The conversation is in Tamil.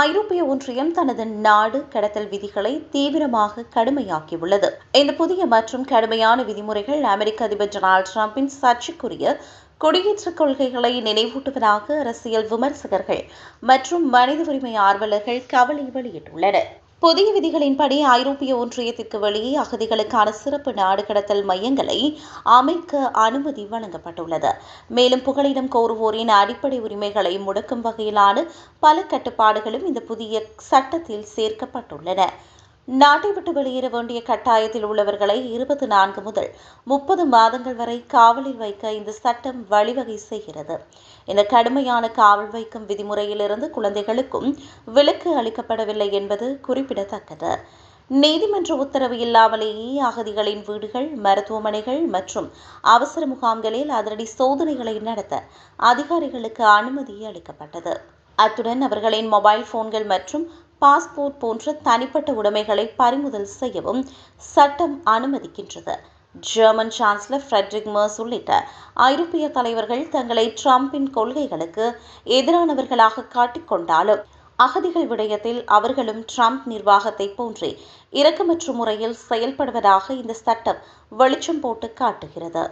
ஐரோப்பிய ஒன்றியம் தனது நாடு கடத்தல் விதிகளை தீவிரமாக கடுமையாக்கியுள்ளது. இந்த புதிய மற்றும் கடுமையான விதிமுறைகள் அமெரிக்க அதிபர் டொனால்டு டிரம்பின் சர்ச்சைக்குரிய குடியேற்ற கொள்கைகளை நினைவூட்டுவதாக அரசியல் விமர்சகர்கள் மற்றும் மனித உரிமை ஆர்வலர்கள் கவலை வெளியிட்டுள்ளனர். புதிய விதிகளின்படி ஐரோப்பிய ஒன்றியத்திற்கு வெளியே அகதிகளுக்கான சிறப்பு நாடு கடத்தல் மையங்களை அமைக்க அனுமதி வழங்கப்பட்டுள்ளது. மேலும் புகலிடம் கோருவோரின் அடிப்படை உரிமைகளை முடக்கும் வகையிலான பல கட்டுப்பாடுகளும் இந்த புதிய சட்டத்தில் சேர்க்கப்பட்டுள்ளன. நாட்டை விட்டு வெளியேற வேண்டிய கட்டாயத்தில் உள்ளவர்களை 24 முதல் 30 மாதங்கள் வரை காவலில் வைக்க இந்த சட்டம் வழிவகை செய்கிறது. இந்த கடுமையான காவல் வைக்கும் விதிமுறையிலிருந்து குழந்தைகளுக்கும் விலக்கு அளிக்கப்படவில்லை என்பது குறிப்பிடத்தக்கது. நீதிமன்ற உத்தரவு இல்லாமலேயே அகதிகளின் வீடுகள், மருத்துவமனைகள் மற்றும் அவசர முகாம்களில் அதிரடி சோதனைகளை நடத்த அதிகாரிகளுக்கு அனுமதி அளிக்கப்பட்டது. அத்துடன் அவர்களின் மொபைல் போன்கள் மற்றும் பாஸ்போர்ட் போன்ற தனிப்பட்ட உடைமைகளை பறிமுதல் செய்யவும் சட்டம் அனுமதிக்கின்றது. ஜெர்மன் சான்சலர் ஃபிரெட்ரிக் மெர்ஸ் உள்ளிட்ட ஐரோப்பிய தலைவர்கள் தங்களை டிரம்பின் கொள்கைகளுக்கு எதிரானவர்களாக காட்டிக்கொண்டாலும் அகதிகள் விடயத்தில் அவர்களும் டிரம்ப் நிர்வாகத்தை போன்றே இரக்கமற்ற முறையில் செயல்படுவதாக இந்த சட்டம் வெளிச்சம் போட்டு காட்டுகிறது.